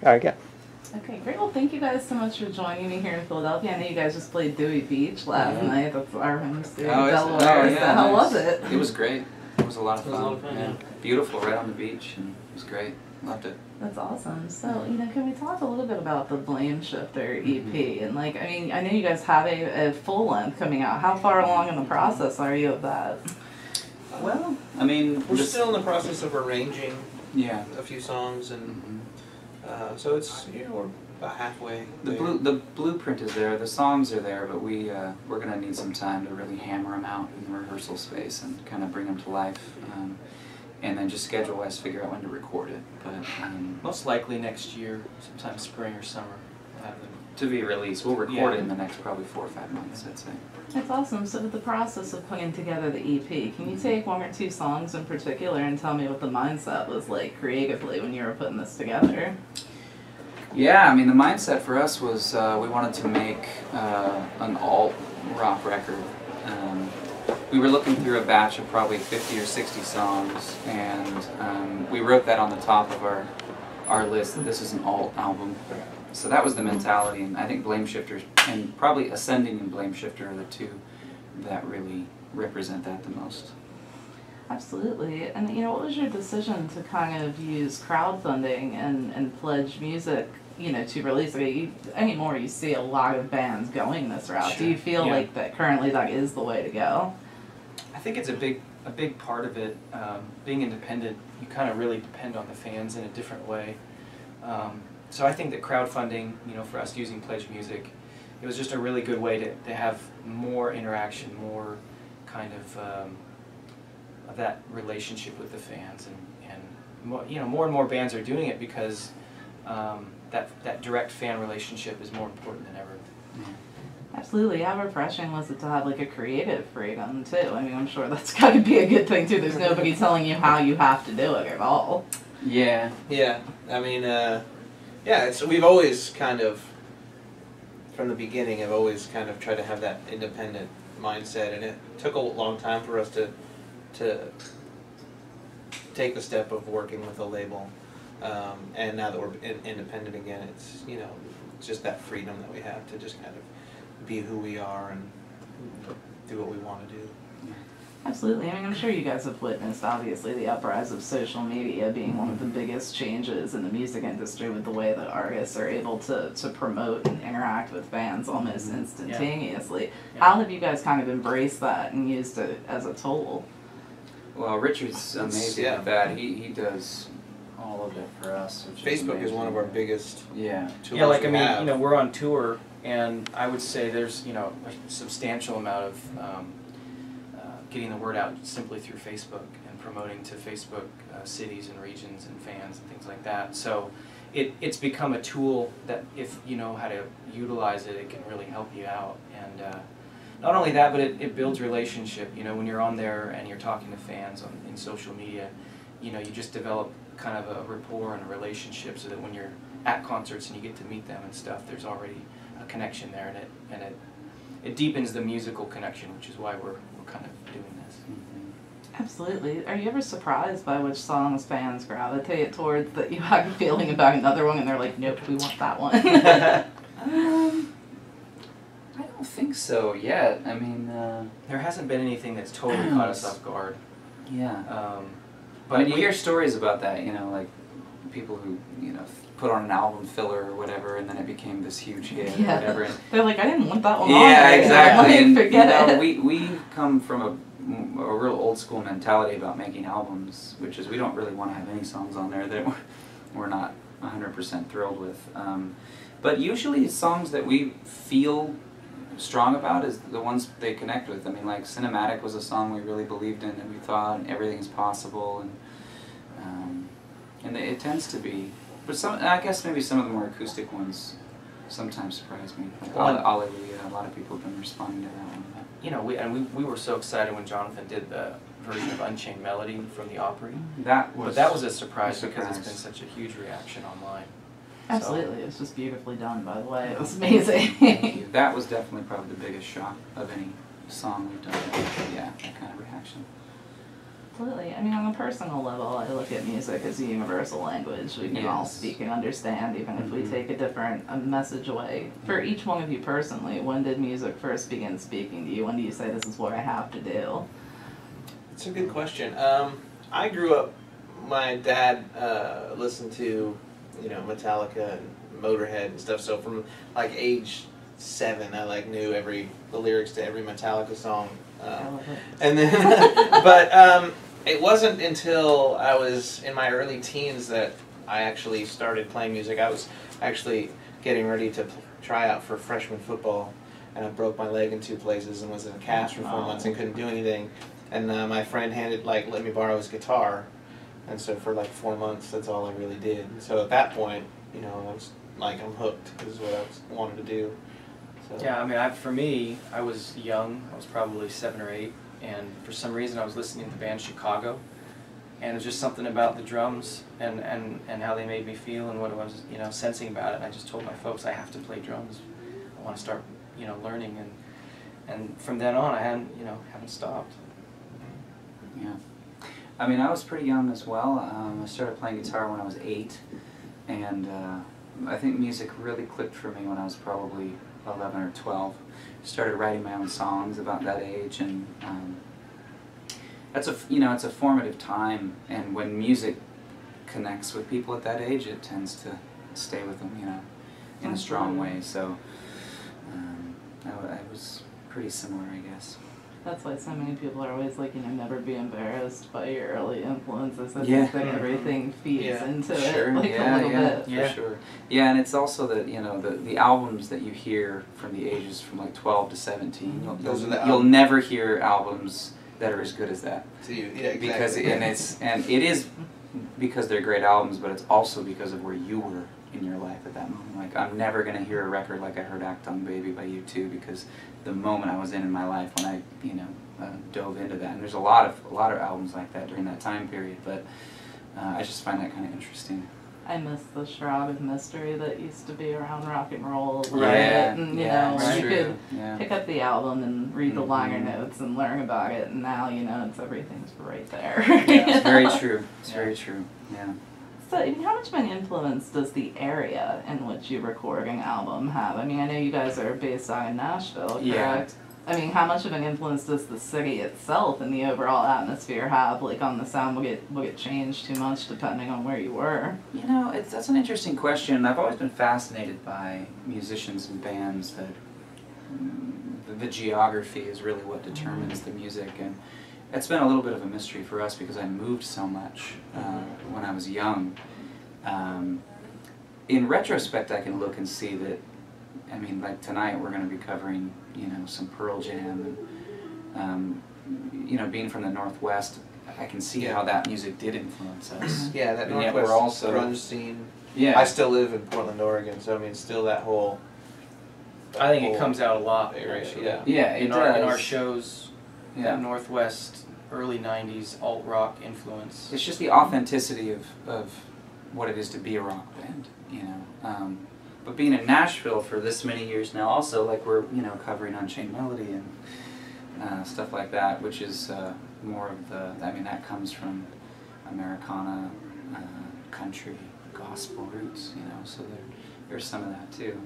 All right, yeah. Okay, great. Well, thank you guys so much for joining me here in Philadelphia. I know you guys just played Dewey Beach last night. That's our home studio in Delaware. Yeah, How was it? It was great. It was a lot of fun. It was a lot of fun, yeah. Beautiful, right on the beach, and it was great. Loved it. That's awesome. So, can we talk a little bit about the Blame Shifter EP? And I know you guys have a full length coming out. How far along in the process are you of that? Well, I mean, we're still in the process of arranging a few songs, and so it's we're about halfway. The blueprint is there, the songs are there, but we're gonna need some time to really hammer them out in the rehearsal space and kind of bring them to life, and then just schedule-wise figure out when to record it. But most likely next year, sometime spring or summer, we'll have them to be released. We'll record it in the next probably 4 or 5 months, I'd say. That's awesome. So with the process of putting together the EP, can you take 1 or 2 songs in particular and tell me what the mindset was like creatively when you were putting this together? Yeah, I mean, the mindset for us was we wanted to make an alt rock record. We were looking through a batch of probably 50 or 60 songs, and we wrote that on the top of our list that this is an alt album. So that was the mentality, and I think Blame Shifter and probably Ascending and Blame Shifter are the two that really represent that the most. Absolutely. And what was your decision to kind of use crowdfunding and pledge music, to release it? Anymore you see a lot of bands going this route. Sure. Do you feel like that currently that is the way to go? I think it's a big part of it. Being independent, you kind of really depend on the fans in a different way. So I think that crowdfunding, for us using Pledge Music, it was just a really good way to have more interaction, more kind of that relationship with the fans, and more, more and more bands are doing it because that direct fan relationship is more important than ever. Absolutely. How refreshing was it to have a creative freedom too? I mean, I'm sure that's got to be a good thing too. There's nobody telling you how you have to do it at all. Yeah. Yeah. I mean, we've always kind of, from the beginning, have always kind of tried to have that independent mindset, and it took a long time for us to take the step of working with a label, and now that we're independent again, it's just that freedom that we have to just kind of be who we are and do what we want to do. Absolutely. I mean, I'm sure you guys have witnessed, obviously, the uprise of social media being one of the biggest changes in the music industry with the way that artists are able to promote and interact with fans almost instantaneously. Yeah. How have you guys kind of embraced that and used it as a tool? Well, Richard's amazing at that. He does all of it for us. Facebook is one of our biggest tools. Yeah, I mean, we're on tour, and I would say there's a substantial amount of getting the word out simply through Facebook and promoting to Facebook cities and regions and fans and things like that. So it's become a tool that if you know how to utilize it, it can really help you out. And not only that, but it builds relationship. When you're on there and you're talking to fans in social media, you just develop kind of a rapport and a relationship, so that when you're at concerts and you get to meet them and stuff, there's already a connection there, and it deepens the musical connection, which is why we're kind of doing this. Absolutely. Are you ever surprised by which songs fans gravitate towards, that you have a feeling about another one and they're like, nope, we want that one? I don't think so yet. I mean, there hasn't been anything that's totally caught us off guard. Yeah. But you hear stories about that, like people who, put on an album filler or whatever, and then it became this huge hit or whatever. And they're like, I didn't want that one on. Yeah, exactly. And forget it. we come from a real old school mentality about making albums, which is we don't really want to have any songs on there that we're not 100% thrilled with. But usually songs that we feel strong about is the ones they connect with. I mean, like Cinematic was a song we really believed in, and we thought everything is possible, and it tends to be. But I guess maybe some of the more acoustic ones sometimes surprise me. Like Alleluia, a lot of people have been responding to that one. We were so excited when Jonathan did the version of Unchained Melody from the Opry. That was a surprise because it's been such a huge reaction online. Absolutely, it was just beautifully done, by the way. It was amazing. Thank you. That was definitely probably the biggest shock of any song we've done. Yeah, that kind of reaction. Absolutely. I mean, on a personal level, I look at music as a universal language. We can all speak and understand, even if we take a different message away. For each one of you personally, when did music first begin speaking to you? When do you say, this is what I have to do? It's a good question. I grew up, my dad listened to, you know, Metallica and Motorhead and stuff, so from like age 7, I like knew the lyrics to every Metallica song. And then, but it wasn't until I was in my early teens that I actually started playing music. I was actually getting ready to try out for freshman football, and I broke my leg in 2 places and was in a cast for 4 months and couldn't do anything. And my friend let me borrow his guitar, and so for like 4 months, that's all I really did. So at that point, you know, I was like, I'm hooked. This is what I wanted to do. So. Yeah, I mean, for me, I was young. I was probably 7 or 8, and for some reason, I was listening to the band Chicago, and it was just something about the drums and how they made me feel and what I was, you know, sensing about it. And I just told my folks, I have to play drums. I want to start, you know, learning, and from then on, I haven't stopped. Yeah, I mean, I was pretty young as well. I started playing guitar when I was 8, and I think music really clicked for me when I was probably 11 or 12. Started writing my own songs about that age, and it's a formative time. And when music connects with people at that age, it tends to stay with them, you know, in a strong way. So I was pretty similar, I guess. That's why so many people are always like, you know, never be embarrassed by your early influences. I Yeah. think that everything feeds into Sure. it, like a little bit. For sure. Yeah, and it's also that, you know, the albums that you hear from the ages from like 12 to 17, you'll never hear albums that are as good as that. To you, yeah, exactly. Because it is because they're great albums, but it's also because of where you were in your life at that moment. Like, I'm never gonna hear a record like I heard "Act On Baby" by U2, because the moment I was in my life when I, you know, dove into that. And there's a lot of albums like that during that time period, but I just find that kind of interesting. I miss the shroud of mystery that used to be around rock and roll a little Right. bit, and you know, it's you true. could pick up the album and read the liner notes and learn about it, and now, you know, everything's right there. Yeah, it's very true. It's very true. Yeah. So, I mean, how much of an influence does the area in which you record an album have? I mean, I know you guys are based out in Nashville, correct? Yeah. I mean, how much of an influence does the city itself and the overall atmosphere have, like, on the sound? Will it change too much depending on where you were? You know, that's an interesting question. I've always been fascinated by musicians and bands that the geography is really what determines the music, and it's been a little bit of a mystery for us because I moved so much when I was young. In retrospect, I can look and see that, I mean, like tonight we're going to be covering, you know, some Pearl Jam, and you know, being from the Northwest, I can see how that music did influence us. Yeah, that And yet Northwest we're also grunge scene. Yeah. I still live in Portland, Oregon, so I mean, still that whole. I think it comes out a lot. Area, Actually. Yeah, in our shows, that Northwest early '90s alt rock influence. It's just the authenticity of what it is to be a rock band, you know. But being in Nashville for this many years now, also, like, we're, you know, covering Unchained Melody and stuff like that, which is more of the, I mean, that comes from Americana, country, gospel roots, you know, so there's some of that too.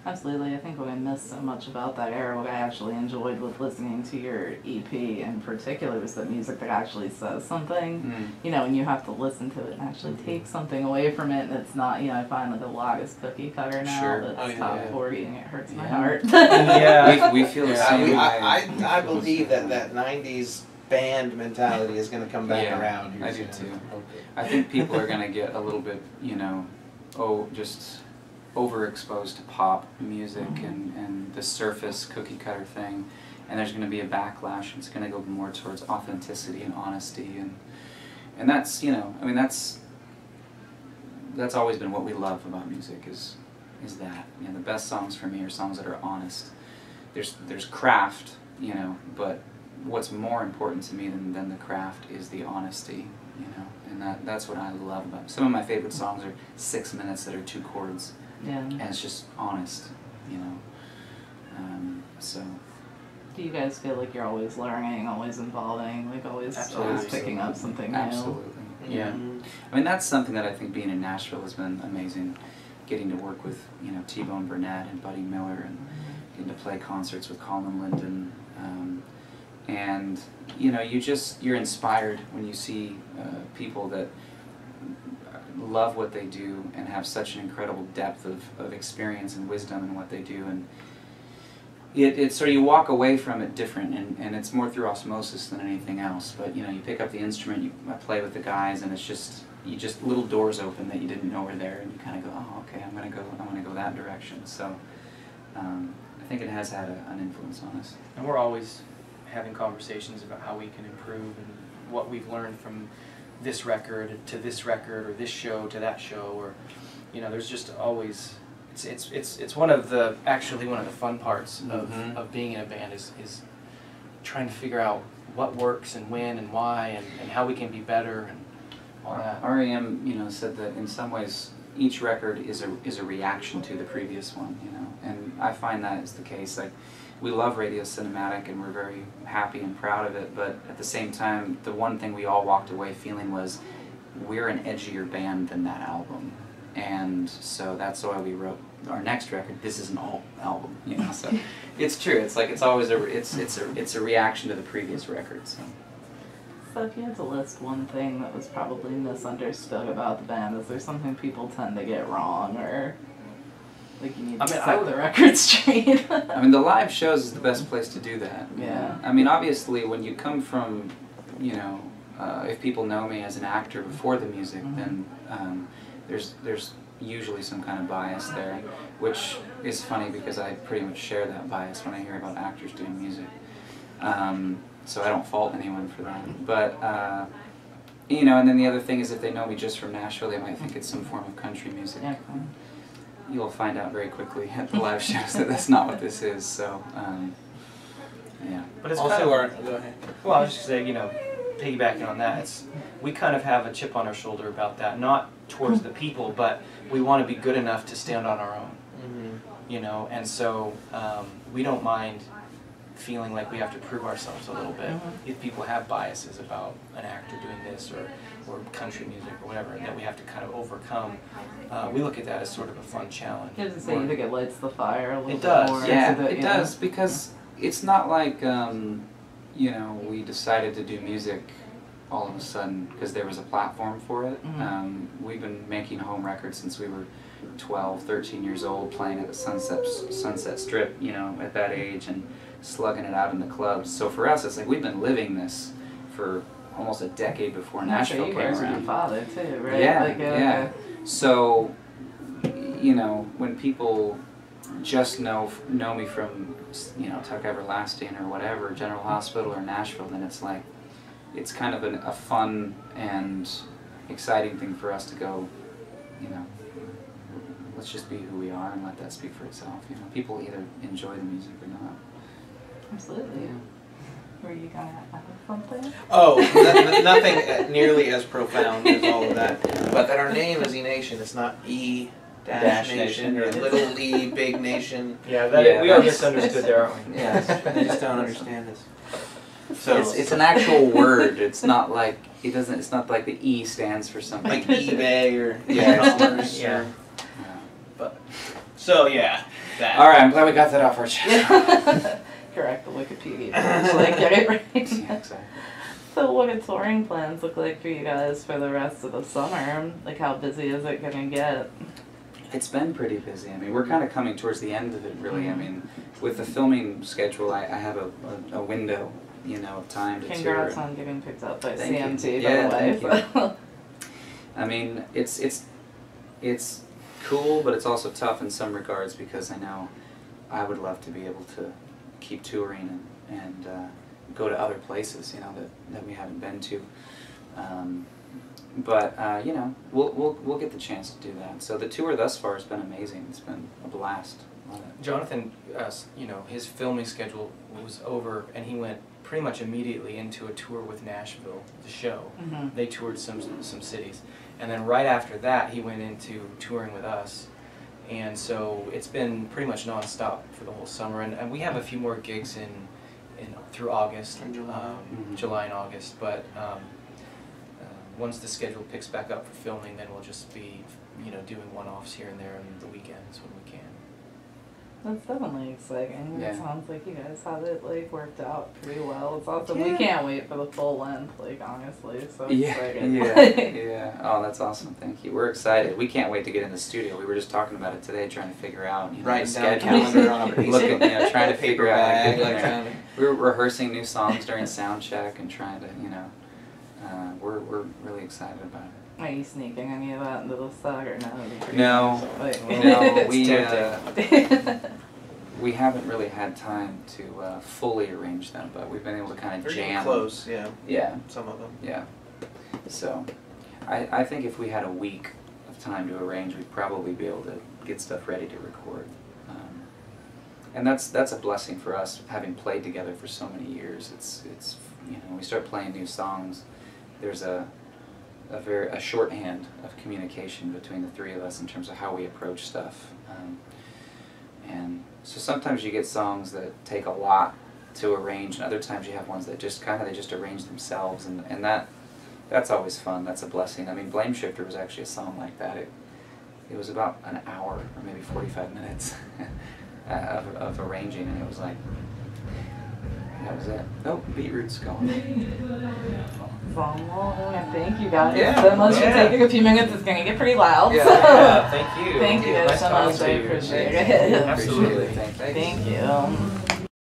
Absolutely. I think what I missed so much about that era, what I actually enjoyed with listening to your EP in particular, was the music that actually says something, you know, and you have to listen to it and actually take something away from it, and it's not, you know, I find like a lot is cookie cutter now that's top 40, and it hurts my heart. We feel the same way. I believe that 90s band mentality is going to come back around. I do too. I think people are going to get a little bit, you know, just overexposed to pop music and the surface cookie cutter thing, and there's going to be a backlash. It's going to go more towards authenticity and honesty, and that's, you know, I mean, that's always been what we love about music is that, you know, the best songs for me are songs that are honest. There's craft, you know, but what's more important to me than the craft is the honesty, you know, and that's what I love about it. Some of my favorite songs are 6 minutes that are 2 chords. Yeah. And it's just honest, you know. So Do you guys feel like you're always learning, always evolving, like always picking up something new? Absolutely. Yeah. I mean, that's something that I think being in Nashville has been amazing. Getting to work with, T-Bone Burnett and Buddy Miller, and getting to play concerts with Colin Linden. And, you're inspired when you see people that love what they do and have such an incredible depth of experience and wisdom in what they do. And it's sort of, you walk away from it different, and it's more through osmosis than anything else. But you pick up the instrument, I play with the guys, and it's just little doors open that you didn't know were there, and you kind of go, oh, okay, I'm gonna go that direction. So I think it has had an influence on us. And we're always having conversations about how we can improve and what we've learned from this record to this record, or this show to that show, or there's just always. It's one of the fun parts of being in a band is trying to figure out what works and when and why and how we can be better and all that. REM, said that in some ways each record is a reaction to the previous one, and I find that is the case. Like, we love Radio Cinematic and we're very happy and proud of it, but at the same time, the one thing we all walked away feeling was we're an edgier band than that album. And so that's why we wrote our next record. This is an alt album, So it's true. It's like it's always it's a reaction to the previous record. So if you had to list one thing that was probably misunderstood about the band, is there something people tend to get wrong, or like you need to set the record straight? I mean, the live shows is the best place to do that. Yeah. I mean, obviously, when you come from, if people know me as an actor before the music, then. There's usually some kind of bias there, which is funny because I pretty much share that bias when I hear about actors doing music. So I don't fault anyone for that. But, and then the other thing is if they know me just from Nashville, they might think it's some form of country music. Yeah. You'll find out very quickly at the live shows that that's not what this is, so, yeah. But it's also go ahead. Well, I was just going to say, piggybacking on that, we kind of have a chip on our shoulder about that, not towards the people, but we want to be good enough to stand on our own, and so we don't mind feeling like we have to prove ourselves a little bit if people have biases about an actor doing this or country music or whatever, and that we have to kind of overcome. We look at that as sort of a fun challenge. You think it lights the fire a little bit does. more? Yeah, it does, because it's not like we decided to do music all of a sudden because there was a platform for it. We've been making home records since we were 12, 13 years old, playing at the Sunset Strip, at that age, and slugging it out in the clubs. So for us, it's like we've been living this for almost a decade before Nashville came around. Your father too, right? Yeah, yeah. So, when people just know me from, Tuck Everlasting or whatever, General Hospital or Nashville, then it's like, it's kind of a fun and exciting thing for us to go, let's just be who we are and let that speak for itself. People either enjoy the music or not. Absolutely. Were you gonna add something? Oh, nothing nearly as profound as all of that. But that our name is Enation. It's not E-Nation or little E, big nation. Yeah, we are misunderstood there, aren't we? Yes, they just don't understand us. So it's an actual word. It's not like it's not like the E stands for something. Like eBay or e-commerce. Yeah. But so yeah. That. All right, I'm glad we got that off our chest. Correct the Wikipedia page, like get it right. Yeah, exactly. So what do touring plans look like for you guys for the rest of the summer? Like, how busy is it gonna get? It's been pretty busy. I mean, we're kind of coming towards the end of it, really. I mean, with the filming schedule, I have a window, of time to tour. Congrats on getting picked up by CMT, Yeah, by the way. thank you. I mean, it's cool, but it's also tough in some regards because I know I would love to be able to keep touring and go to other places, that we haven't been to. But we'll get the chance to do that. So the tour thus far has been amazing. It's been a blast. Jonathan, his filming schedule was over, and he went pretty much immediately into a tour with Nashville, the show. They toured some cities, and then right after that, he went into touring with us. And so it's been pretty much nonstop for the whole summer, and we have a few more gigs through August, In July. July and August. But once the schedule picks back up for filming, then we'll just be, doing one-offs here and there on the weekends when we can. That's definitely exciting. Yeah. It sounds like you guys have it worked out pretty well. It's awesome. Yeah. We can't wait for the full length, honestly. So Yeah, excited. yeah. Oh, that's awesome. Thank you. We're excited. We can't wait to get in the studio. We were just talking about it today, trying to figure out, the Writing down schedule. calendar on a piece Looking, of trying to paper figure out. bag, Like, trying to. we were rehearsing new songs during sound check and trying to, we're really excited about it. Are you sneaking any of that into the song or no? No, Like- we haven't really had time to fully arrange them, but we've been able to kind of They're getting jam. close, yeah. Yeah, Some of them. yeah. So, I think if we had a week of time to arrange, we'd probably be able to get stuff ready to record. And that's a blessing for us, having played together for so many years. It's when we start playing new songs, there's a shorthand of communication between the three of us in terms of how we approach stuff. And so sometimes you get songs that take a lot to arrange, and other times you have ones that just arrange themselves, and that's always fun. That's a blessing. I mean, Blame Shifter was actually a song like that. It was about an hour or maybe 45 minutes of arranging, and it was like, that was it. Oh, Beetroot's going. Well, thank you guys Yeah, so much yeah. for taking a few minutes. It's going to get pretty loud. Yeah, so. Yeah, thank you. Thank you guys Nice so talking much. to I you. appreciate Appreciate it. it. Absolutely. Thank you. Thank you.